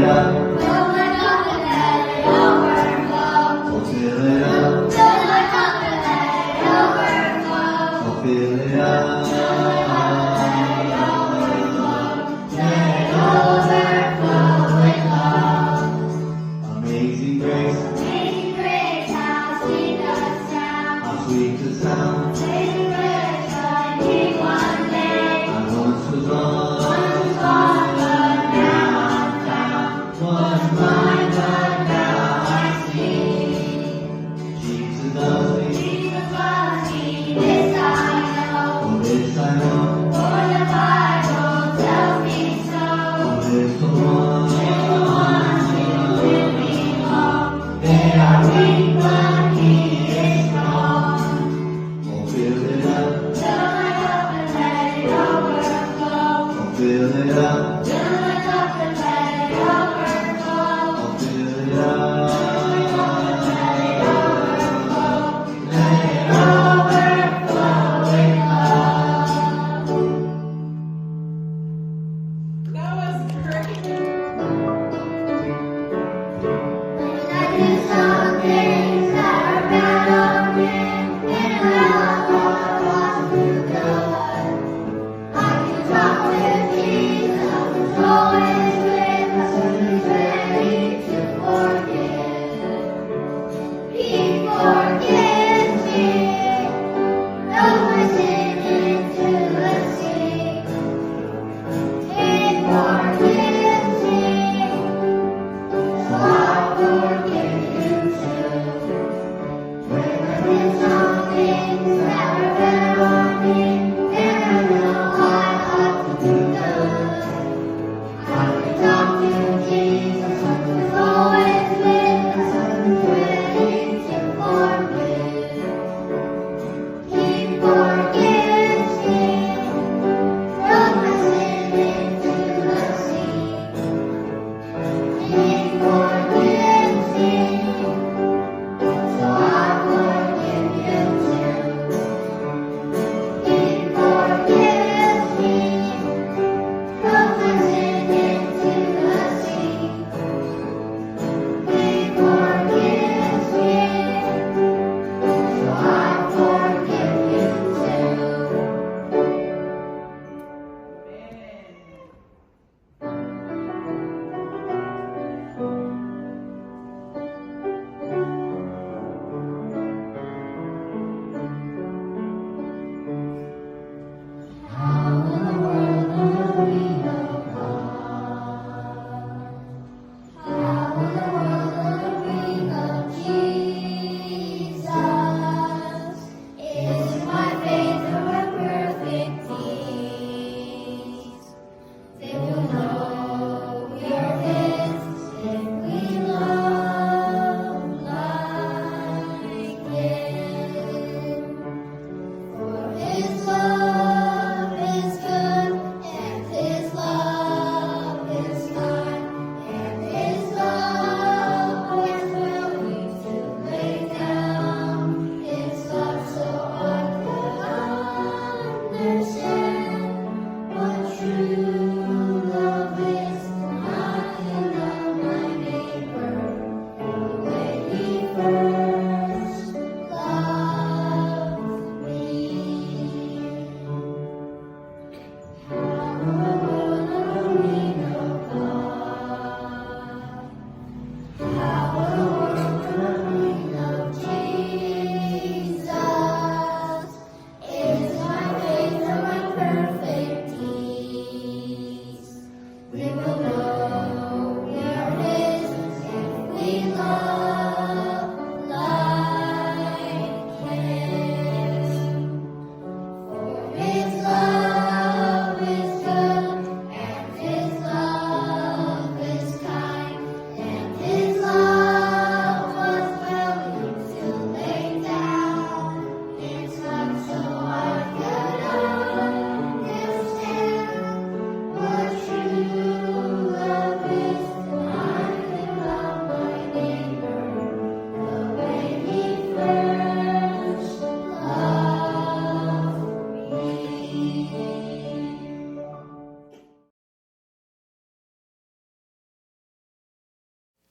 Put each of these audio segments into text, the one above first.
it up. Fill my cup and let it overflow. Oh, fill it up. Fill my cup and let it overflow. Oh, fill it up. Let it overflow with love. Amazing grace, Amazing grace, how sweet the sound. how sweet the sound. Amazing grace, finding one day. I once was lost, Once was lost, but now I'm found. was blind.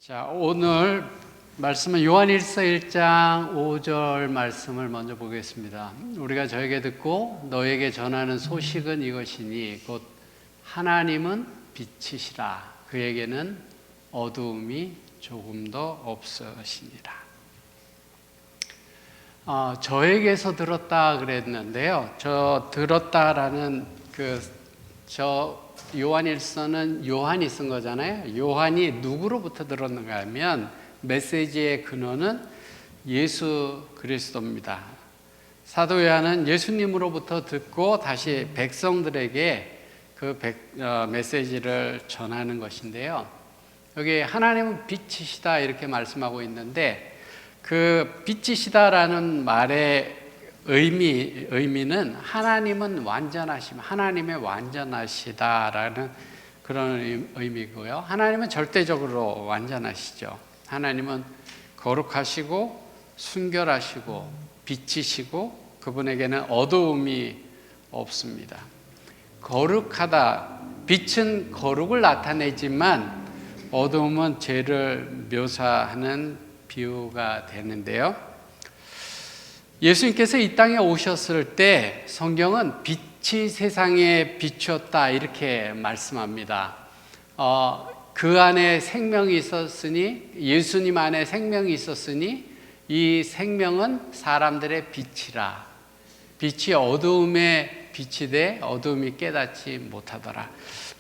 자, 오늘 말씀은 요한일서 1장 5절 말씀을 먼저 보겠습니다. 우리가 저에게 듣고 너에게 전하는 소식은 이것이니 곧 하나님은 빛이시라. 그에게는 어두움이 조금도 없으시니라. 저에게서 들었다 그랬는데요. 저 들었다라는 요한일서는 요한이 쓴 거잖아요. 요한이 누구로부터 들었는가 하면 메시지의 근원은 예수 그리스도입니다. 사도 요한은 예수님으로부터 듣고 다시 백성들에게 그 메시지를 전하는 것인데요. 여기 하나님은 빛이시다 이렇게 말씀하고 있는데 그 빛이시다라는 말의 의미는 하나님은 완전하심, 하나님의 완전하시다라는 그런 의미고요. 하나님은 절대적으로 완전하시죠. 하나님은 거룩하시고 순결하시고 빛이시고 그분에게는 어두움이 없습니다. 거룩하다, 빛은 거룩을 나타내지만 어두움은 죄를 묘사하는 비유가 되는데요. 예수님께서 이 땅에 오셨을 때 성경은 빛이 세상에 비추었다 이렇게 말씀합니다. 그 안에 생명이 있었으니, 예수님 안에 생명이 있었으니 이 생명은 사람들의 빛이라. 빛이 어두움에 빛이 돼 어두움이 깨닫지 못하더라.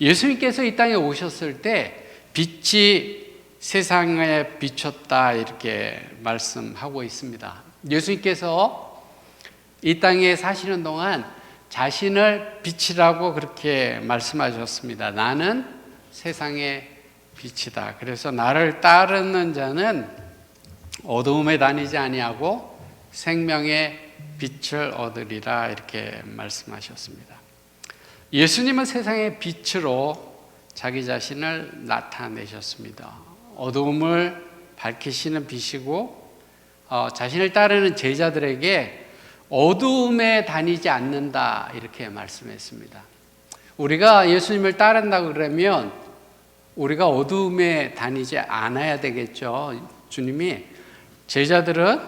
예수님께서 이 땅에 오셨을 때 빛이 세상에 비췄다 이렇게 말씀하고 있습니다. 예수님께서 이 땅에 사시는 동안 자신을 빛이라고 그렇게 말씀하셨습니다. 나는 세상의 빛이다. 그래서 나를 따르는 자는 어두움에 다니지 아니하고 생명의 빛을 얻으리라 이렇게 말씀하셨습니다. 예수님은 세상의 빛으로 자기 자신을 나타내셨습니다. 어두움을 밝히시는 빛이고 자신을 따르는 제자들에게 어두움에 다니지 않는다 이렇게 말씀했습니다. 우리가 예수님을 따른다 그러면 우리가 어두움에 다니지 않아야 되겠죠. 주님이 제자들은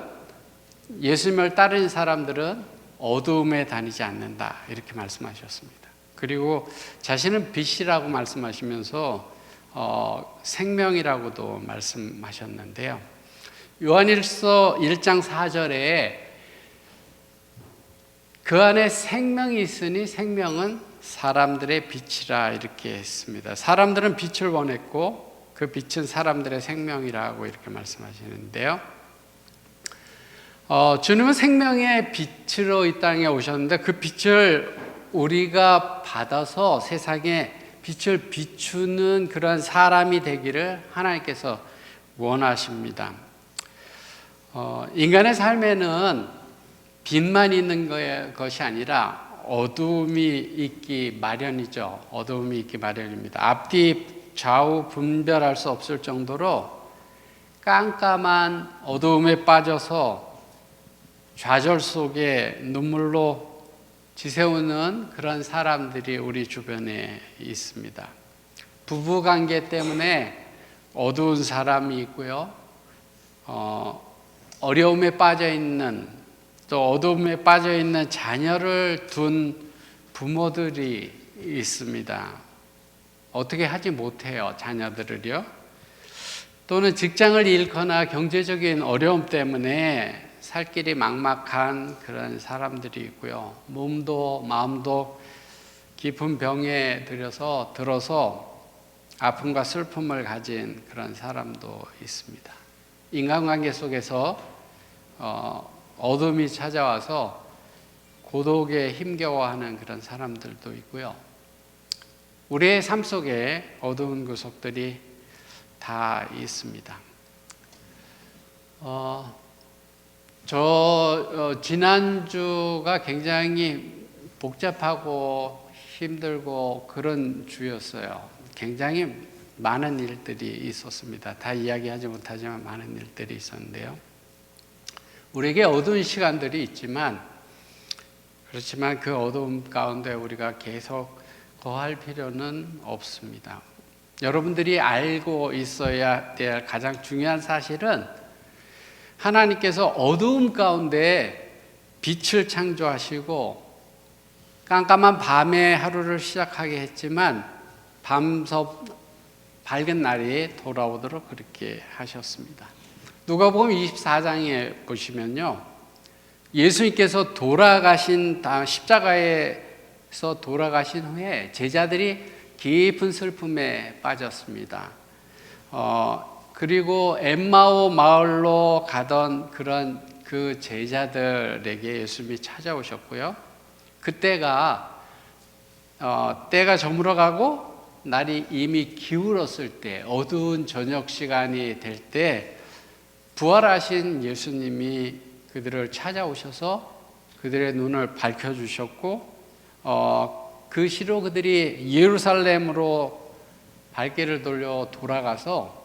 예수님을 따르는 사람들은 어두움에 다니지 않는다 이렇게 말씀하셨습니다. 그리고 자신은 빛이라고 말씀하시면서 생명이라고도 말씀하셨는데요. 요한일서 1장 4절에 그 안에 생명이 있으니 생명은 사람들의 빛이라 이렇게 했습니다. 사람들은 빛을 원했고 그 빛은 사람들의 생명이라고 이렇게 말씀하시는데요. 주님은 생명의 빛으로 이 땅에 오셨는데 그 빛을 우리가 받아서 세상에 빛을 비추는 그런 사람이 되기를 하나님께서 원하십니다. 인간의 삶에는 빛만 있는 것이 아니라 어두움이 있기 마련이죠. 어두움이 있기 마련입니다. 앞뒤 좌우 분별할 수 없을 정도로 깜깜한 어두움에 빠져서 좌절 속에 눈물로 지새우는 그런 사람들이 우리 주변에 있습니다. 부부관계 때문에 어두운 사람이 있고요. 어려움에 빠져있는 또 어두움에 빠져있는 자녀를 둔 부모들이 있습니다. 어떻게 하지 못해요, 자녀들을요. 또는 직장을 잃거나 경제적인 어려움 때문에 살 길이 막막한 그런 사람들이 있고요. 몸도 마음도 깊은 병에 들어서 아픔과 슬픔을 가진 그런 사람도 있습니다. 인간관계 속에서 어둠이 찾아와서 고독에 힘겨워하는 그런 사람들도 있고요. 우리의 삶 속에 어두운 구석들이 다 있습니다. 지난주가 굉장히 복잡하고 힘들고 그런 주였어요. 굉장히 많은 일들이 있었습니다. 다 이야기하지 못하지만 많은 일들이 있었는데요. 우리에게 어두운 시간들이 있지만 그렇지만 그 어두움 가운데 우리가 계속 거할 필요는 없습니다. 여러분들이 알고 있어야 될 가장 중요한 사실은 하나님께서 어두움 가운데 빛을 창조하시고 깜깜한 밤에 하루를 시작하게 했지만 밝은 날이 돌아오도록 그렇게 하셨습니다. 누가복음 24장에 보시면요, 예수님께서 십자가에서 돌아가신 후에 제자들이 깊은 슬픔에 빠졌습니다. 그리고 엠마오 마을로 가던 그 제자들에게 예수님이 찾아오셨고요. 그때가 때가 저물어가고 날이 이미 기울었을 때, 어두운 저녁 시간이 될 때 부활하신 예수님이 그들을 찾아오셔서 그들의 눈을 밝혀주셨고, 그 시로 그들이 예루살렘으로 발길을 돌려 돌아가서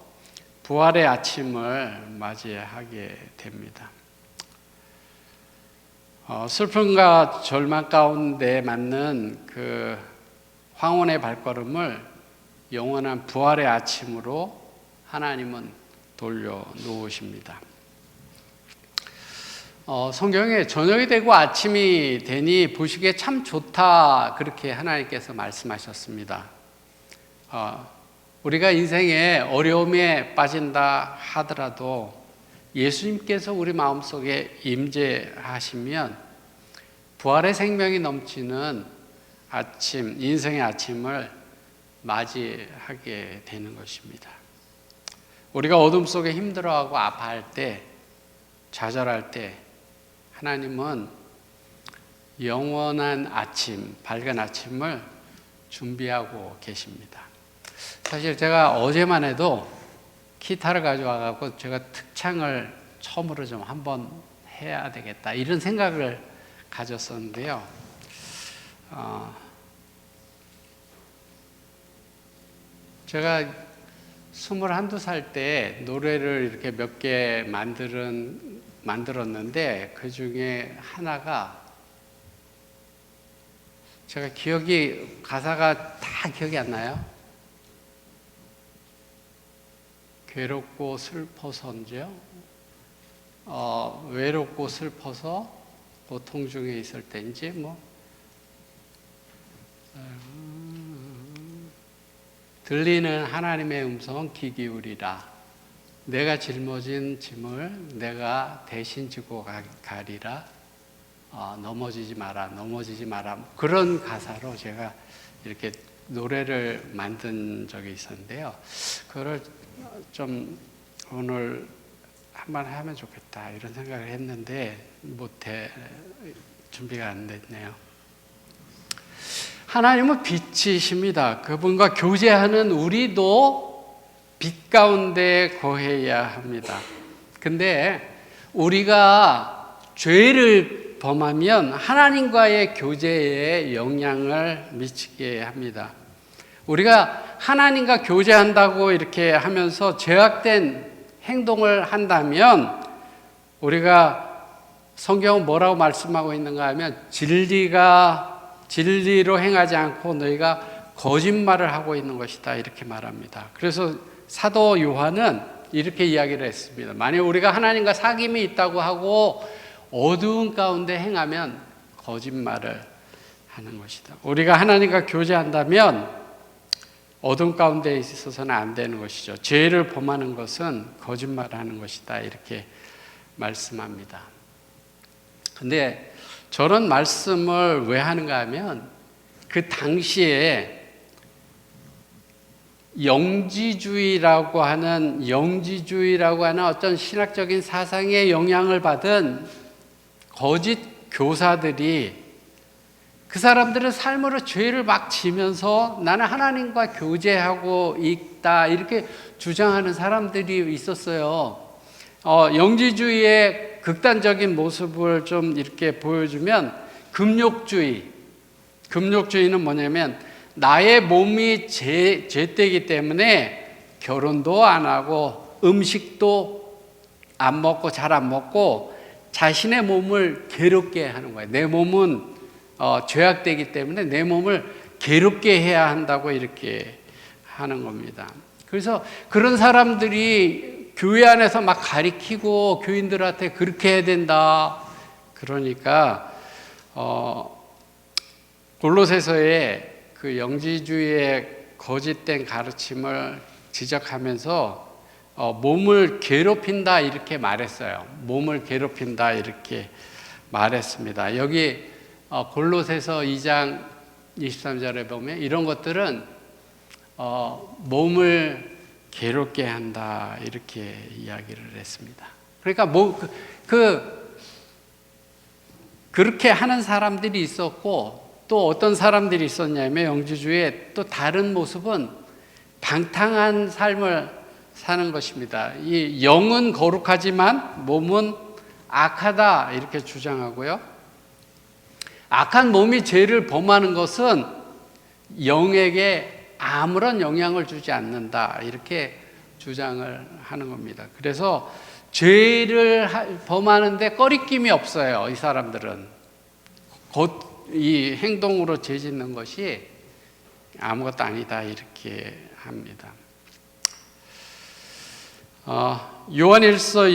부활의 아침을 맞이하게 됩니다. 슬픔과 절망 가운데 맞는 그 황혼의 발걸음을 영원한 부활의 아침으로 하나님은 돌려놓으십니다. 성경에 저녁이 되고 아침이 되니 보시기에 참 좋다, 그렇게 하나님께서 말씀하셨습니다. 우리가 인생에 어려움에 빠진다 하더라도 예수님께서 우리 마음속에 임재하시면 부활의 생명이 넘치는 아침, 인생의 아침을 맞이하게 되는 것입니다. 우리가 어둠 속에 힘들어하고 아파할 때, 좌절할 때 하나님은 영원한 아침, 밝은 아침을 준비하고 계십니다. 사실 제가 어제만 해도 기타를 가져와서 제가 특창을 처음으로 좀 한번 해야 되겠다, 이런 생각을 가졌었는데요. 제가 21~22살 때 노래를 이렇게 몇 개 만들었는데 그 중에 하나가 제가 가사가 다 기억이 안 나요. 괴롭고 슬퍼서인지요? 외롭고 슬퍼서 고통 중에 있을 때인지 들리는 하나님의 음성 귀 기울이라. 내가 짊어진 짐을 내가 대신 지고 가리라. 넘어지지 마라. 그런 가사로 제가 이렇게 노래를 만든 적이 있었는데요. 그거를 좀 오늘 한번 하면 좋겠다, 이런 생각을 했는데 준비가 안 됐네요. 하나님은 빛이십니다. 그분과 교제하는 우리도 빛 가운데 거해야 합니다. 근데 우리가 죄를 범하면 하나님과의 교제에 영향을 미치게 합니다. 우리가 하나님과 교제한다고 이렇게 하면서 죄악된 행동을 한다면, 우리가 성경은 뭐라고 말씀하고 있는가 하면, 진리로 행하지 않고 너희가 거짓말을 하고 있는 것이다, 이렇게 말합니다. 그래서 사도 요한은 이렇게 이야기를 했습니다. 만약 우리가 하나님과 사귐이 있다고 하고 어두운 가운데 행하면 거짓말을 하는 것이다. 우리가 하나님과 교제한다면 어둠 가운데 있어서는 안 되는 것이죠. 죄를 범하는 것은 거짓말하는 것이다, 이렇게 말씀합니다. 근데 저런 말씀을 왜 하는가 하면, 그 당시에 영지주의라고 하는 어떤 신학적인 사상에 영향을 받은 거짓 교사들이, 그 사람들은 삶으로 죄를 막 지면서 나는 하나님과 교제하고 있다, 이렇게 주장하는 사람들이 있었어요. 영지주의의 극단적인 모습을 좀 이렇게 보여주면, 금욕주의는 뭐냐면, 나의 몸이 죄되기 때문에 결혼도 안 하고 음식도 안 먹고 잘 안 먹고 자신의 몸을 괴롭게 하는 거예요. 내 몸은 죄악되기 때문에 내 몸을 괴롭게 해야 한다고 이렇게 하는 겁니다. 그래서 그런 사람들이 교회 안에서 막 가리키고 교인들한테 그렇게 해야 된다. 그러니까 골로새서에 그 영지주의의 거짓된 가르침을 지적하면서 몸을 괴롭힌다 이렇게 말했어요. 몸을 괴롭힌다 이렇게 말했습니다. 여기 골로새서 2장 23절에 보면 이런 것들은 몸을 괴롭게 한다 이렇게 이야기를 했습니다. 그러니까 그렇게 하는 사람들이 있었고 또 어떤 사람들이 있었냐면 영지주의의 또 다른 모습은 방탕한 삶을 사는 것입니다. 이 영은 거룩하지만 몸은 악하다 이렇게 주장하고요. 악한 몸이 죄를 범하는 것은 영에게 아무런 영향을 주지 않는다 이렇게 주장을 하는 겁니다. 그래서 죄를 범하는데 꺼리낌이 없어요. 이 사람들은 곧 이 행동으로 죄 짓는 것이 아무것도 아니다 이렇게 합니다. 요한일서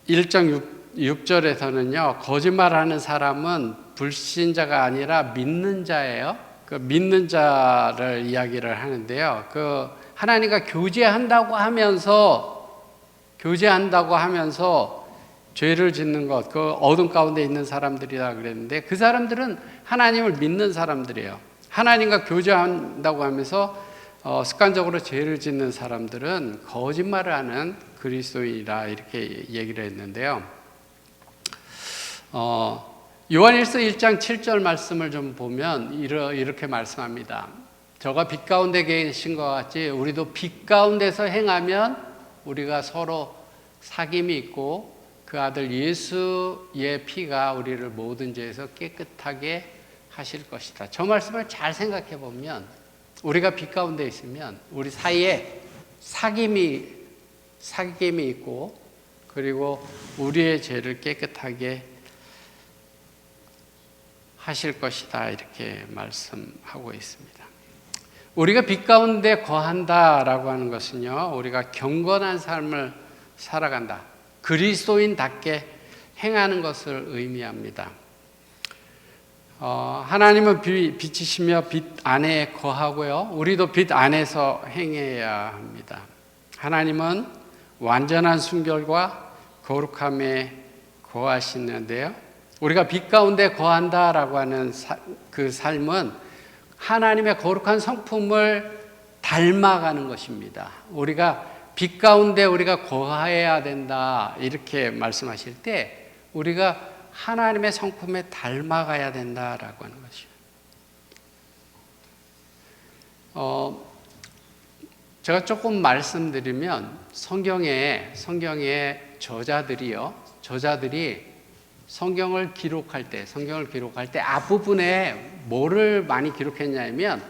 1장 6절에서는요 거짓말하는 사람은 불신자가 아니라 믿는 자예요. 그 믿는 자를 이야기를 하는데요. 그 하나님과 교제한다고 하면서 죄를 짓는 것, 그 어둠 가운데 있는 사람들이라 그랬는데 그 사람들은 하나님을 믿는 사람들이에요. 하나님과 교제한다고 하면서 습관적으로 죄를 짓는 사람들은 거짓말을 하는 그리스도인이라 이렇게 얘기를 했는데요. 요한일서 1장 7절 말씀을 좀 보면 이렇게 말씀합니다. 저가 빛 가운데 계신 것 같이 우리도 빛 가운데서 행하면 우리가 서로 사귐이 있고 그 아들 예수의 피가 우리를 모든 죄에서 깨끗하게 하실 것이다. 저 말씀을 잘 생각해 보면 우리가 빛 가운데 있으면 우리 사이에 사귐이 있고 그리고 우리의 죄를 깨끗하게 하실 것이다 이렇게 말씀하고 있습니다. 우리가 빛 가운데 거한다라고 하는 것은요 우리가 경건한 삶을 살아간다. 그리스도인답게 행하는 것을 의미합니다. 하나님은 빛이시며 빛 안에 거하고요. 우리도 빛 안에서 행해야 합니다. 하나님은 완전한 순결과 거룩함에 거하시는데요. 우리가 빛 가운데 거한다라고 하는 그 삶은 하나님의 거룩한 성품을 닮아가는 것입니다. 우리가 빛 가운데 우리가 거해야 된다 이렇게 말씀하실 때 우리가 하나님의 성품에 닮아가야 된다라고 하는 것이요. 제가 조금 말씀드리면 성경의 저자들이 성경을 기록할 때 앞부분에 뭐를 많이 기록했냐면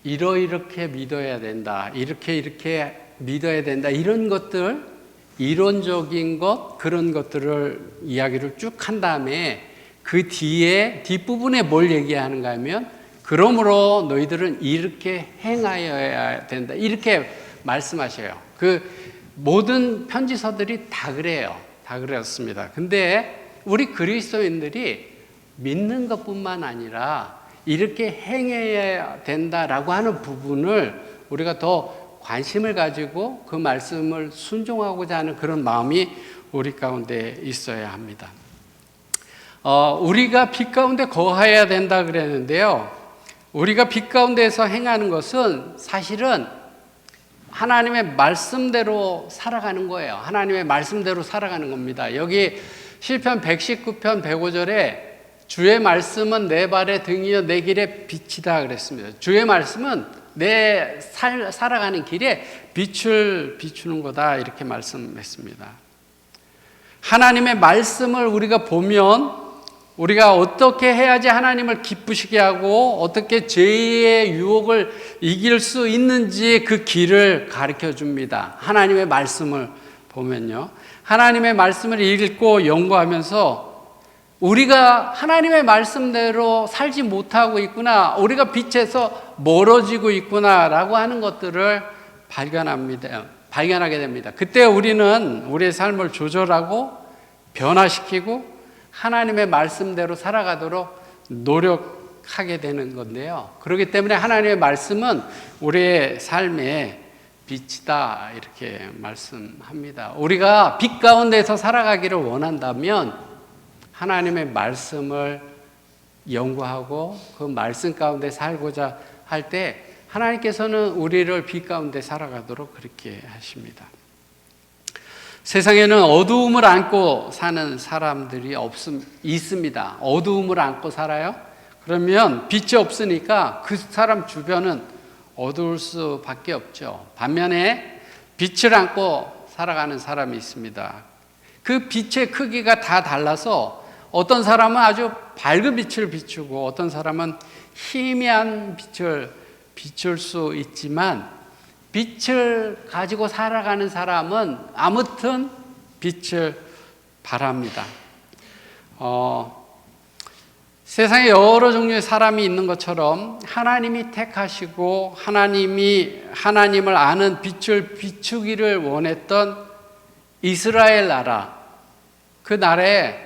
이렇게 믿어야 된다. 이렇게 믿어야 된다. 이런 것들, 이론적인 것, 그런 것들을 이야기를 쭉 한 다음에 그 뒷부분에 뭘 얘기하는가 하면 그러므로 너희들은 이렇게 행하여야 된다. 이렇게 말씀하셔요. 그 모든 편지서들이 다 그래요. 다 그랬습니다. 근데 우리 그리스도인들이 믿는 것뿐만 아니라 이렇게 행해야 된다라고 하는 부분을 우리가 더 관심을 가지고 그 말씀을 순종하고자 하는 그런 마음이 우리 가운데 있어야 합니다. 우리가 빛 가운데 거해야 된다 그랬는데요. 우리가 빛 가운데서 행하는 것은 사실은 하나님의 말씀대로 살아가는 거예요. 하나님의 말씀대로 살아가는 겁니다. 여기 시편 119편 105절에 주의 말씀은 내 발의 등이요 내 길의 빛이다 그랬습니다. 주의 말씀은 내 살아가는 길에 빛을 비추는 거다 이렇게 말씀했습니다. 하나님의 말씀을 우리가 보면 우리가 어떻게 해야지 하나님을 기쁘시게 하고 어떻게 죄의 유혹을 이길 수 있는지 그 길을 가르쳐 줍니다. 하나님의 말씀을 보면요. 하나님의 말씀을 읽고 연구하면서 우리가 하나님의 말씀대로 살지 못하고 있구나. 우리가 빛에서 멀어지고 있구나라고 하는 것들을 발견하게 됩니다. 그때 우리는 우리의 삶을 조절하고 변화시키고 하나님의 말씀대로 살아가도록 노력하게 되는 건데요. 그렇기 때문에 하나님의 말씀은 우리의 삶의 빛이다 이렇게 말씀합니다. 우리가 빛 가운데서 살아가기를 원한다면 하나님의 말씀을 연구하고 그 말씀 가운데 살고자 할 때 하나님께서는 우리를 빛 가운데 살아가도록 그렇게 하십니다. 세상에는 어두움을 안고 사는 사람들이 있습니다. 어두움을 안고 살아요? 그러면 빛이 없으니까 그 사람 주변은 어두울 수밖에 없죠. 반면에 빛을 안고 살아가는 사람이 있습니다. 그 빛의 크기가 다 달라서 어떤 사람은 아주 밝은 빛을 비추고 어떤 사람은 희미한 빛을 비출 수 있지만 빛을 가지고 살아가는 사람은 아무튼 빛을 바랍니다. 세상에 여러 종류의 사람이 있는 것처럼 하나님이 택하시고 하나님을 아는 빛을 비추기를 원했던 이스라엘 나라, 그 나라에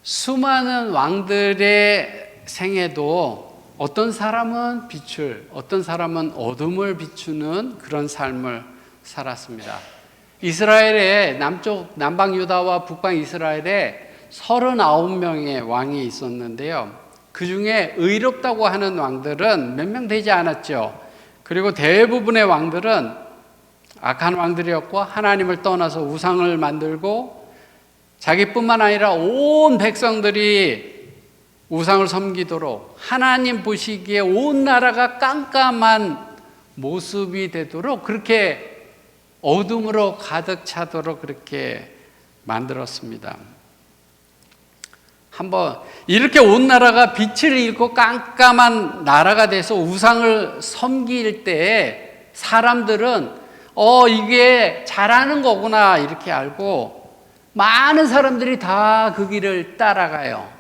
수많은 왕들의 생애도 어떤 사람은 빛을, 어떤 사람은 어둠을 비추는 그런 삶을 살았습니다. 이스라엘의 남방 유다와 북방 이스라엘에 39명의 왕이 있었는데요. 그 중에 의롭다고 하는 왕들은 몇 명 되지 않았죠. 그리고 대부분의 왕들은 악한 왕들이었고 하나님을 떠나서 우상을 만들고 자기뿐만 아니라 온 백성들이 우상을 섬기도록 하나님 보시기에 온 나라가 깜깜한 모습이 되도록 그렇게 어둠으로 가득 차도록 그렇게 만들었습니다. 한번 이렇게 온 나라가 빛을 잃고 깜깜한 나라가 돼서 우상을 섬길 때 사람들은 이게 잘하는 거구나 이렇게 알고 많은 사람들이 다 그 길을 따라가요.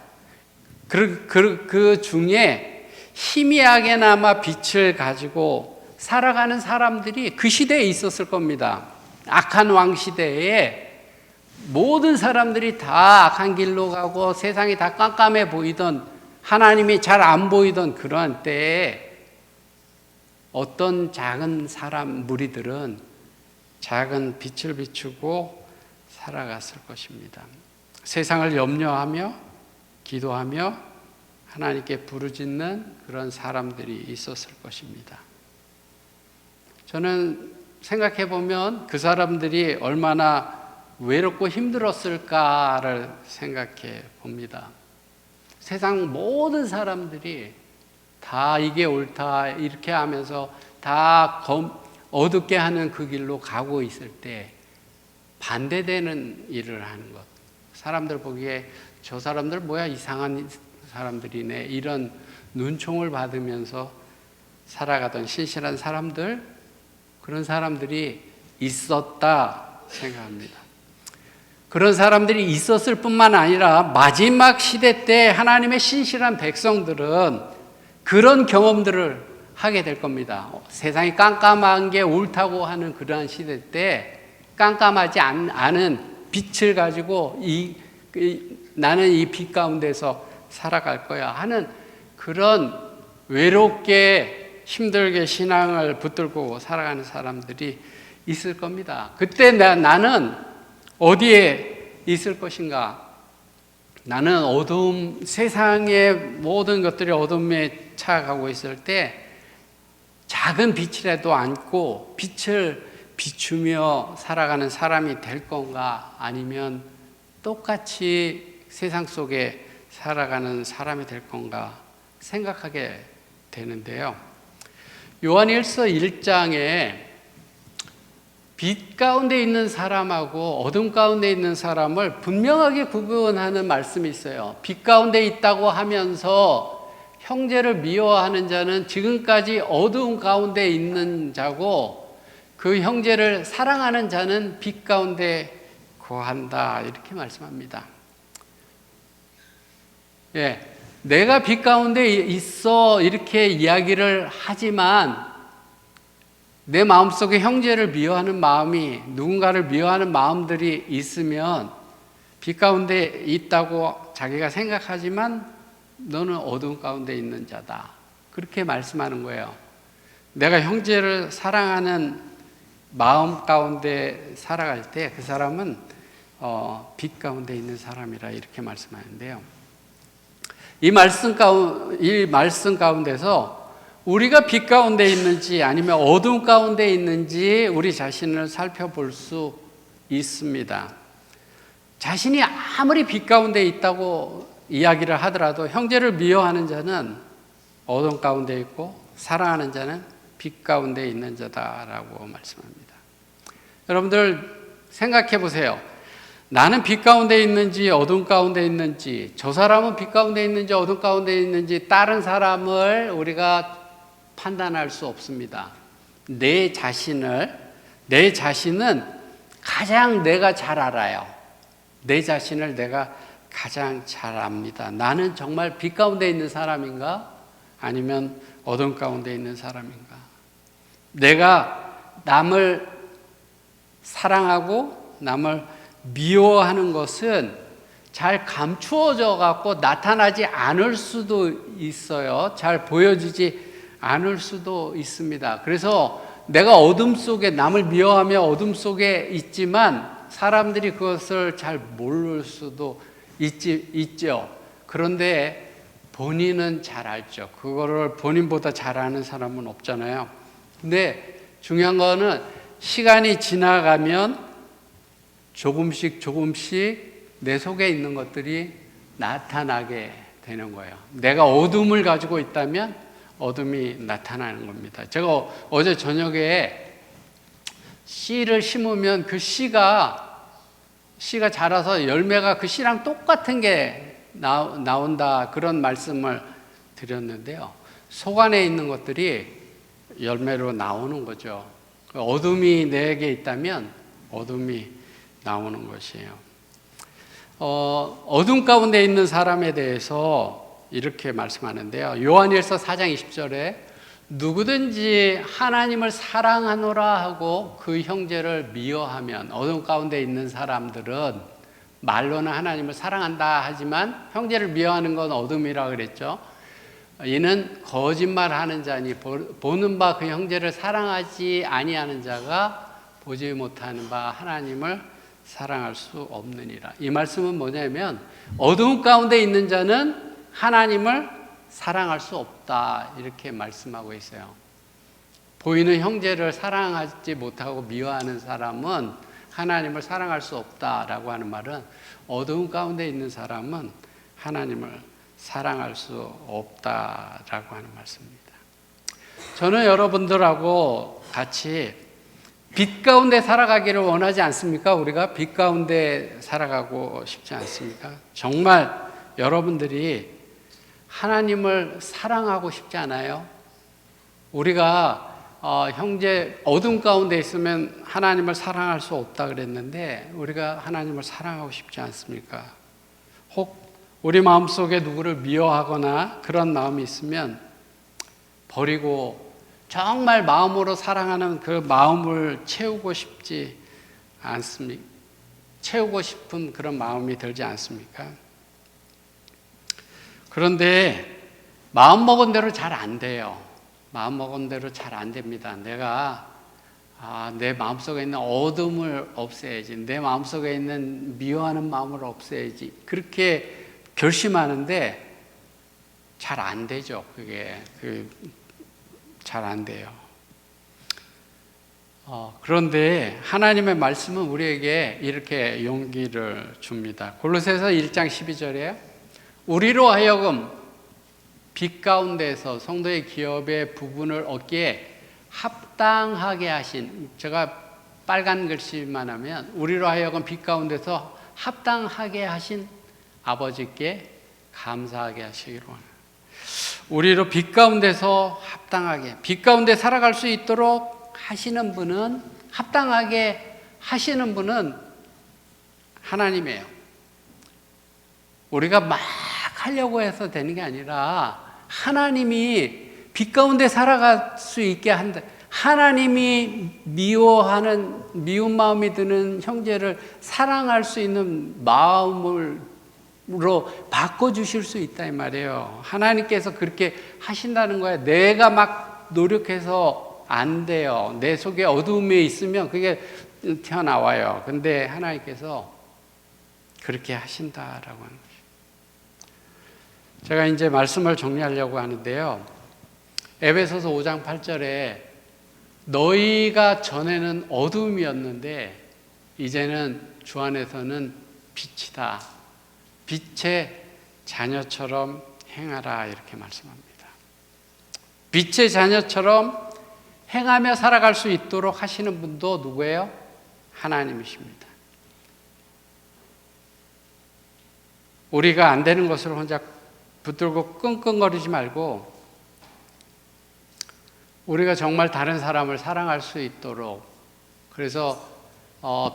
그 중에 희미하게나마 빛을 가지고 살아가는 사람들이 그 시대에 있었을 겁니다. 악한 왕 시대에 모든 사람들이 다 악한 길로 가고 세상이 다 깜깜해 보이던 하나님이 잘 안 보이던 그런 때에 어떤 작은 사람 무리들은 작은 빛을 비추고 살아갔을 것입니다. 세상을 염려하며 기도하며 하나님께 부르짖는 그런 사람들이 있었을 것입니다. 저는 생각해 보면 그 사람들이 얼마나 외롭고 힘들었을까를 생각해 봅니다. 세상 모든 사람들이 다 이게 옳다 이렇게 하면서 다 어둡게 하는 그 길로 가고 있을 때 반대되는 일을 하는 것. 사람들 보기에 저 사람들 뭐야 이상한 사람들이네 이런 눈총을 받으면서 살아가던 신실한 사람들, 그런 사람들이 있었다 생각합니다. 그런 사람들이 있었을 뿐만 아니라 마지막 시대 때 하나님의 신실한 백성들은 그런 경험들을 하게 될 겁니다. 세상이 깜깜한 게 옳다고 하는 그러한 시대 때 깜깜하지 않은 빛을 가지고 나는 이 빛 가운데서 살아갈 거야 하는 그런 외롭게 힘들게 신앙을 붙들고 살아가는 사람들이 있을 겁니다. 그때 나는 어디에 있을 것인가? 나는 어두움, 세상의 모든 것들이 어둠에 차가고 있을 때 작은 빛이라도 안고 빛을 비추며 살아가는 사람이 될 건가? 아니면 똑같이 세상 속에 살아가는 사람이 될 건가 생각하게 되는데요. 요한일서 1장에 빛 가운데 있는 사람하고 어둠 가운데 있는 사람을 분명하게 구분하는 말씀이 있어요. 빛 가운데 있다고 하면서 형제를 미워하는 자는 지금까지 어두움 가운데 있는 자고 그 형제를 사랑하는 자는 빛 가운데 거한다 이렇게 말씀합니다. 예, 내가 빛 가운데 있어 이렇게 이야기를 하지만 내 마음속에 형제를 미워하는 마음이, 누군가를 미워하는 마음들이 있으면 빛 가운데 있다고 자기가 생각하지만 너는 어두운 가운데 있는 자다, 그렇게 말씀하는 거예요. 내가 형제를 사랑하는 마음 가운데 살아갈 때 그 사람은 빛 가운데 있는 사람이라 이렇게 말씀하는데요. 이 말씀 가운데서 우리가 빛 가운데 있는지 아니면 어둠 가운데 있는지 우리 자신을 살펴볼 수 있습니다. 자신이 아무리 빛 가운데 있다고 이야기를 하더라도 형제를 미워하는 자는 어둠 가운데 있고 사랑하는 자는 빛 가운데 있는 자다라고 말씀합니다. 여러분들 생각해 보세요. 나는 빛 가운데 있는지 어둠 가운데 있는지, 저 사람은 빛 가운데 있는지 어둠 가운데 있는지 다른 사람을 우리가 판단할 수 없습니다. 내 자신은 가장 내가 잘 알아요. 내 자신을 내가 가장 잘 압니다. 나는 정말 빛 가운데 있는 사람인가? 아니면 어둠 가운데 있는 사람인가? 내가 남을 사랑하고 남을 미워하는 것은 잘 감추어져 갖고 나타나지 않을 수도 있어요. 잘 보여지지 않을 수도 있습니다. 그래서 내가 어둠 속에, 남을 미워하며 어둠 속에 있지만 사람들이 그것을 잘 모를 수도 있죠. 그런데 본인은 잘 알죠. 그거를 본인보다 잘 아는 사람은 없잖아요. 근데 중요한 거는 시간이 지나가면 조금씩 내 속에 있는 것들이 나타나게 되는 거예요. 내가 어둠을 가지고 있다면 어둠이 나타나는 겁니다. 제가 어제 저녁에 씨를 심으면 그 씨가 자라서 열매가 그 씨랑 똑같은 게 나온다, 그런 말씀을 드렸는데요. 속 안에 있는 것들이 열매로 나오는 거죠. 어둠이 내게 있다면 어둠이 나오는 것이에요. 어둠 가운데 있는 사람에 대해서 이렇게 말씀하는데요. 요한일서 4장 20절에 누구든지 하나님을 사랑하노라 하고 그 형제를 미워하면, 어둠 가운데 있는 사람들은 말로는 하나님을 사랑한다 하지만 형제를 미워하는 건 어둠이라 그랬죠. 이는 거짓말하는 자니 보는 바 그 형제를 사랑하지 아니하는 자가 보지 못하는 바 하나님을 사랑할 수 없느니라. 이 말씀은 뭐냐면 어두운 가운데 있는 자는 하나님을 사랑할 수 없다, 이렇게 말씀하고 있어요. 보이는 형제를 사랑하지 못하고 미워하는 사람은 하나님을 사랑할 수 없다라고 하는 말은 어두운 가운데 있는 사람은 하나님을 사랑할 수 없다라고 하는 말씀입니다. 저는 여러분들하고 같이 빛 가운데 살아가기를 원하지 않습니까? 우리가 빛 가운데 살아가고 싶지 않습니까? 정말 여러분들이 하나님을 사랑하고 싶지 않아요? 우리가 형제 어둠 가운데 있으면 하나님을 사랑할 수 없다 그랬는데 우리가 하나님을 사랑하고 싶지 않습니까? 혹 우리 마음속에 누구를 미워하거나 그런 마음이 있으면 버리고 정말 마음으로 사랑하는 그 마음을 채우고 싶지 않습니까? 채우고 싶은 그런 마음이 들지 않습니까? 그런데 마음먹은 대로 잘 안 돼요. 마음먹은 대로 잘 안 됩니다. 내가 내 마음속에 있는 어둠을 없애야지, 내 마음속에 있는 미워하는 마음을 없애야지, 그렇게 결심하는데 잘 안 되죠. 그게 잘 안 돼요. 그런데 하나님의 말씀은 우리에게 이렇게 용기를 줍니다. 골로새서 1장 12절에 우리로 하여금 빛 가운데서 성도의 기업의 부분을 얻기에 합당하게 하신, 제가 빨간 글씨만 하면 우리로 하여금 빛 가운데서 합당하게 하신 아버지께 감사하게 하시기로 합니다. 우리로 빛 가운데서 합당하게, 빛 가운데 살아갈 수 있도록 하시는 분은, 합당하게 하시는 분은 하나님이에요. 우리가 막 하려고 해서 되는 게 아니라 하나님이 빛 가운데 살아갈 수 있게 한다. 하나님이 미운 마음이 드는 형제를 사랑할 수 있는 마음으로 바꿔주실 수 있다 이 말이에요. 하나님께서 그렇게 하신다는 거예요. 내가 막 노력해서 안 돼요. 내 속에 어두움이 있으면 그게 튀어나와요. 근데 하나님께서 그렇게 하신다라고 하는 거죠. 제가 이제 말씀을 정리하려고 하는데요. 에베소서 5장 8절에 너희가 전에는 어둠이었는데 이제는 주 안에서는 빛이다. 빛의 자녀처럼 행하라 이렇게 말씀합니다. 빛의 자녀처럼 행하며 살아갈 수 있도록 하시는 분도 누구예요? 하나님이십니다. 우리가 안 되는 것을 혼자 붙들고 끙끙거리지 말고 우리가 정말 다른 사람을 사랑할 수 있도록, 그래서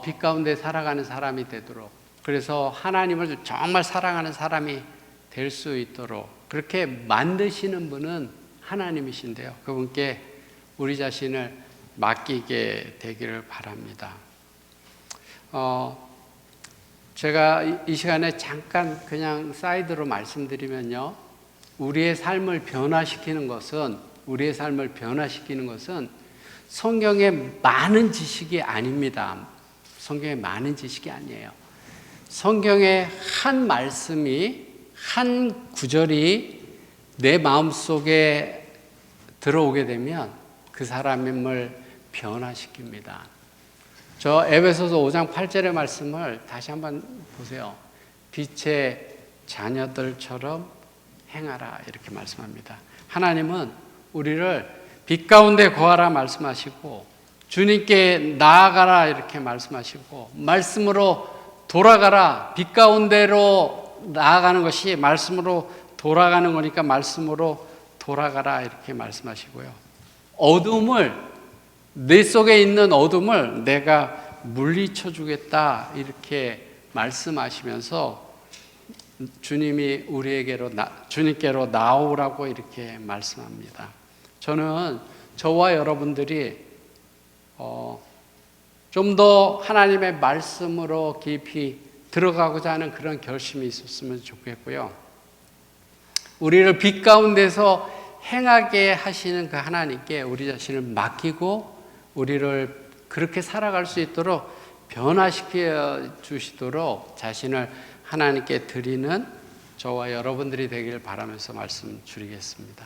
빛 가운데 살아가는 사람이 되도록, 그래서 하나님을 정말 사랑하는 사람이 될 수 있도록 그렇게 만드시는 분은 하나님이신데요. 그분께 우리 자신을 맡기게 되기를 바랍니다. 제가 이 시간에 잠깐 그냥 사이드로 말씀드리면요. 우리의 삶을 변화시키는 것은 성경의 많은 지식이 아닙니다. 성경의 많은 지식이 아니에요. 성경의 한 말씀이, 한 구절이 내 마음속에 들어오게 되면 그 사람을 변화시킵니다. 저 에베소서 5장 8절의 말씀을 다시 한번 보세요. 빛의 자녀들처럼 행하라 이렇게 말씀합니다. 하나님은 우리를 빛 가운데 거하라 말씀하시고 주님께 나아가라 이렇게 말씀하시고 말씀으로 돌아가라. 빛 가운데로 나아가는 것이 말씀으로 돌아가는 거니까 말씀으로 돌아가라 이렇게 말씀하시고요. 내 속에 있는 어둠을 내가 물리쳐 주겠다 이렇게 말씀하시면서 주님이 주님께로 나오라고 이렇게 말씀합니다. 저는 저와 여러분들이 좀 더 하나님의 말씀으로 깊이 들어가고자 하는 그런 결심이 있었으면 좋겠고요. 우리를 빛 가운데서 행하게 하시는 그 하나님께 우리 자신을 맡기고 우리를 그렇게 살아갈 수 있도록 변화시켜 주시도록 자신을 하나님께 드리는 저와 여러분들이 되기를 바라면서 말씀 드리겠습니다.